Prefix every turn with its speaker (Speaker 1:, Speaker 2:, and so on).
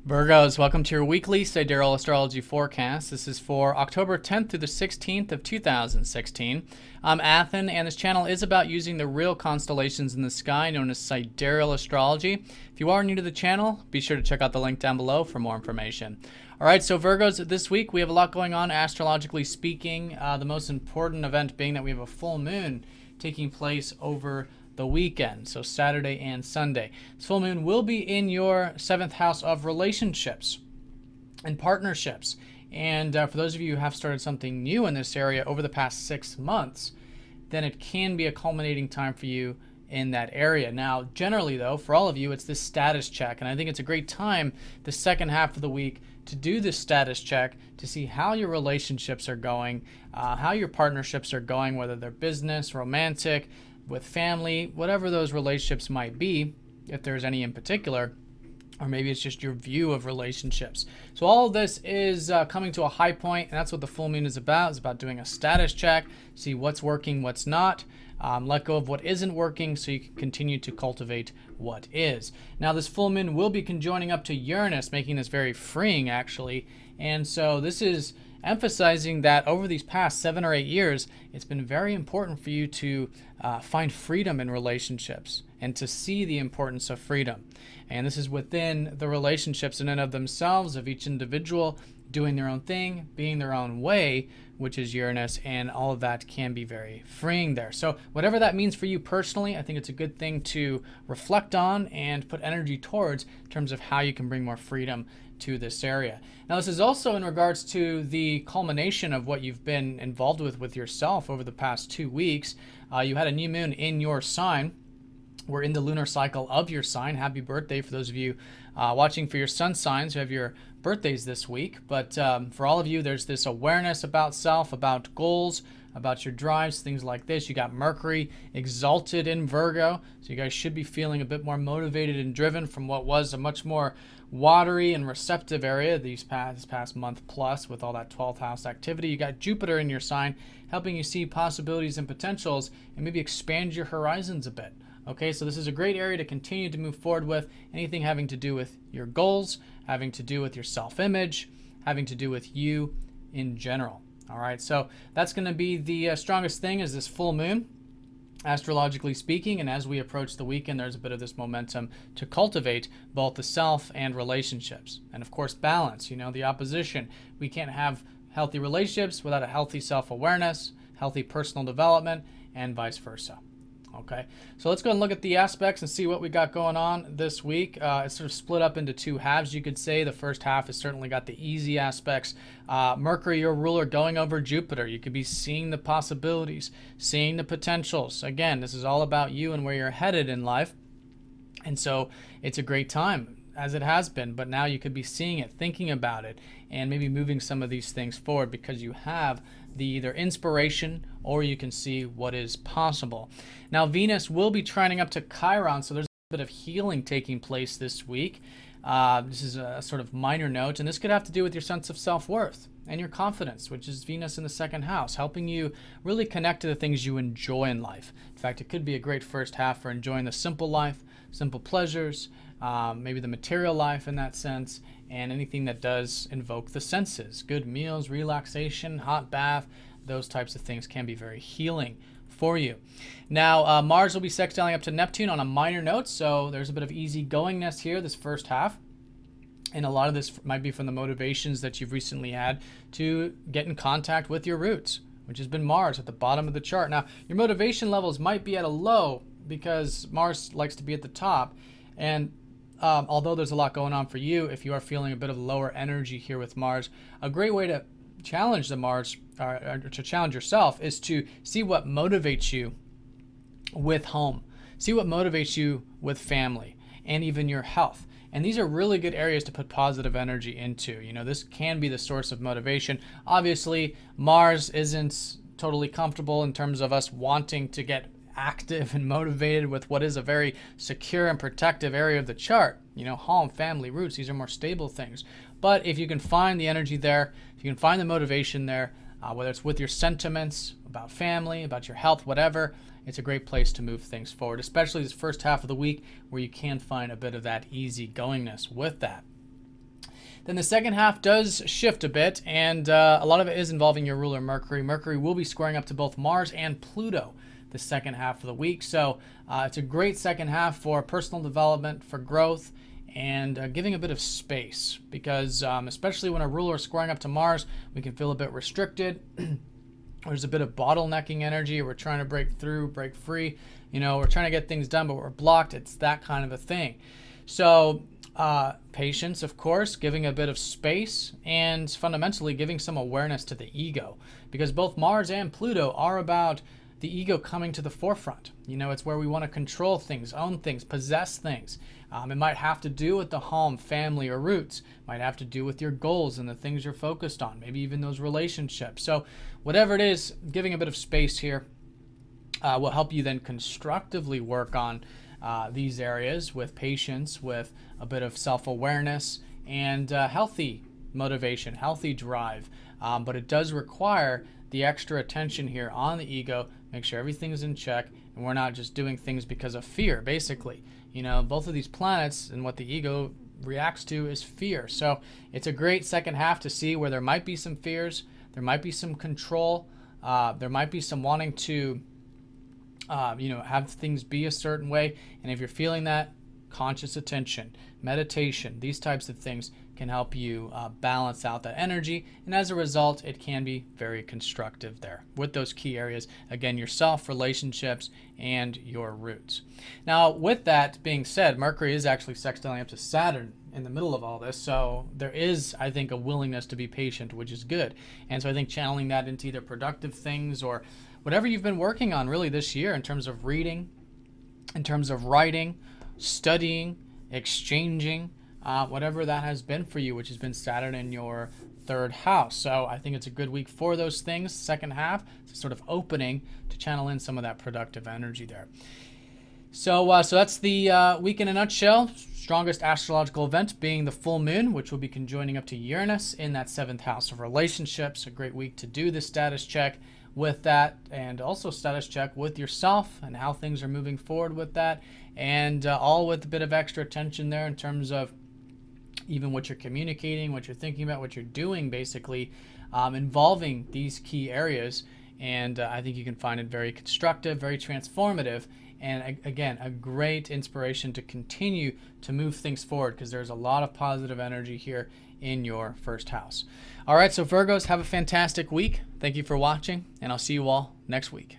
Speaker 1: Virgos, welcome to your weekly Sidereal Astrology forecast. This is for October 10th through the 16th of 2016. I'm Athen, and this channel is about using the real constellations in the sky known as Sidereal Astrology. If you are new to the channel, be sure to check out the link down below for more information. All right, so Virgos, this week we have a lot going on astrologically speaking. The most important event being that we have a full moon taking place over the weekend, so Saturday and Sunday. This full moon will be in your 7th house of relationships and partnerships. And for those of you who have started something new in this area over the past 6 months, then it can be a culminating time for you in that area. Now, generally though, for all of you, it's this status check. And I think it's a great time, the second half of the week, to do this status check to see how your relationships are going, how your partnerships are going, whether they're business, romantic, with family, whatever those relationships might be, if there's any in particular, or maybe it's just your view of relationships. So all of this is coming to a high point, and that's what the full moon is about. It's about doing a status check, see what's working, what's not, let go of what isn't working so you can continue to cultivate what is. Now this full moon will be conjoining up to Uranus, making this very freeing actually, and so this is emphasizing that over these past 7 or 8 years, it's been very important for you to find freedom in relationships and to see the importance of freedom. And this is within the relationships in and of themselves of each individual doing their own thing, being their own way, which is Uranus, and all of that can be very freeing there. So whatever that means for you personally, I think it's a good thing to reflect on and put energy towards in terms of how you can bring more freedom to this area. Now this is also in regards to the culmination of what you've been involved with yourself over the past 2 weeks. You had a new moon in your sign. We're in the lunar cycle of your sign. Happy birthday for those of you watching for your sun signs who have your birthdays this week. But for all of you, there's this awareness about self, about goals, about your drives, things like this. You got Mercury exalted in Virgo, so you guys should be feeling a bit more motivated and driven from what was a much more watery and receptive area this past month plus with all that 12th house activity. You got Jupiter in your sign helping you see possibilities and potentials and maybe expand your horizons a bit. Okay, so this is a great area to continue to move forward with. Anything having to do with your goals, having to do with your self-image, having to do with you in general. All right, so that's going to be the strongest thing is this full moon, astrologically speaking, and as we approach the weekend, there's a bit of this momentum to cultivate both the self and relationships. And of course, balance, the opposition. We can't have healthy relationships without a healthy self-awareness, healthy personal development, and vice versa. Okay, so let's go and look at the aspects and see what we got going on this week. It's sort of split up into 2 halves, you could say. The first half has certainly got the easy aspects. Mercury, your ruler, going over Jupiter. You could be seeing the possibilities, seeing the potentials. Again, this is all about you and where you're headed in life. And so it's a great time, as it has been, but now you could be seeing it, thinking about it, and maybe moving some of these things forward because you have the either inspiration or you can see what is possible. Now Venus will be trining up to Chiron, so there's a bit of healing taking place this week. This is a sort of minor note, and this could have to do with your sense of self-worth and your confidence, which is Venus in the 2nd house, helping you really connect to the things you enjoy in life. In fact, it could be a great first half for enjoying the simple life, simple pleasures, maybe the material life in that sense, and anything that does invoke the senses. Good meals, relaxation, hot bath, those types of things can be very healing for you. Now, Mars will be sextiling up to Neptune on a minor note, so there's a bit of easygoingness here this first half. And a lot of this might be from the motivations that you've recently had to get in contact with your roots, which has been Mars at the bottom of the chart. Now, your motivation levels might be at a low because Mars likes to be at the top. And although there's a lot going on for you, if you are feeling a bit of lower energy here with Mars, a great way to challenge the Mars, or to challenge yourself, is to see what motivates you with home. See what motivates you with family and even your health. And these are really good areas to put positive energy into. This can be the source of motivation. Obviously, Mars isn't totally comfortable in terms of us wanting to get active and motivated with what is a very secure and protective area of the chart. Home, family, roots, these are more stable things. But if you can find the energy there, if you can find the motivation there, whether it's with your sentiments about family, about your health, whatever, it's a great place to move things forward, especially this first half of the week where you can find a bit of that easygoingness with that. Then the second half does shift a bit, and a lot of it is involving your ruler Mercury. Mercury will be squaring up to both Mars and Pluto the second half of the week. So it's a great second half for personal development, for growth, and giving a bit of space, because especially when a ruler is squaring up to Mars, we can feel a bit restricted. There's a bit of bottlenecking energy. We're trying to break through, break free. We're trying to get things done, but we're blocked. It's that kind of a thing. So patience, of course, giving a bit of space, and fundamentally giving some awareness to the ego, because both Mars and Pluto are about the ego coming to the forefront. It's where we want to control things, own things, possess things. It might have to do with the home, family, or roots. It might have to do with your goals and the things you're focused on, maybe even those relationships. So whatever it is, giving a bit of space here will help you then constructively work on these areas with patience, with a bit of self-awareness, and healthy motivation, healthy drive. But it does require the extra attention here on the ego, make sure everything's in check, and we're not just doing things because of fear, basically. Both of these planets, and what the ego reacts to is fear. So it's a great second half to see where there might be some fears, there might be some control, there might be some wanting to have things be a certain way. And if you're feeling that, conscious attention, meditation, these types of things can help you balance out that energy. And as a result, it can be very constructive there with those key areas. Again, yourself, relationships, and your roots. Now, with that being said, Mercury is actually sextiling up to Saturn in the middle of all this. So there is, I think, a willingness to be patient, which is good. And so I think channeling that into either productive things or whatever you've been working on really this year in terms of reading, in terms of writing, studying, exchanging, whatever that has been for you, which has been Saturn in your third house. So I think it's a good week for those things. Second half, it's sort of opening to channel in some of that productive energy there. So that's the week in a nutshell. Strongest astrological event being the full moon, which will be conjoining up to Uranus in that 7th house of relationships. A great week to do the status check with that, and also status check with yourself and how things are moving forward with that, and all with a bit of extra attention there in terms of even what you're communicating, what you're thinking about, what you're doing, basically involving these key areas. And I think you can find it very constructive, very transformative, and again, a great inspiration to continue to move things forward, because there's a lot of positive energy here in your first house. All right, so Virgos, have a fantastic week. Thank you for watching, and I'll see you all next week.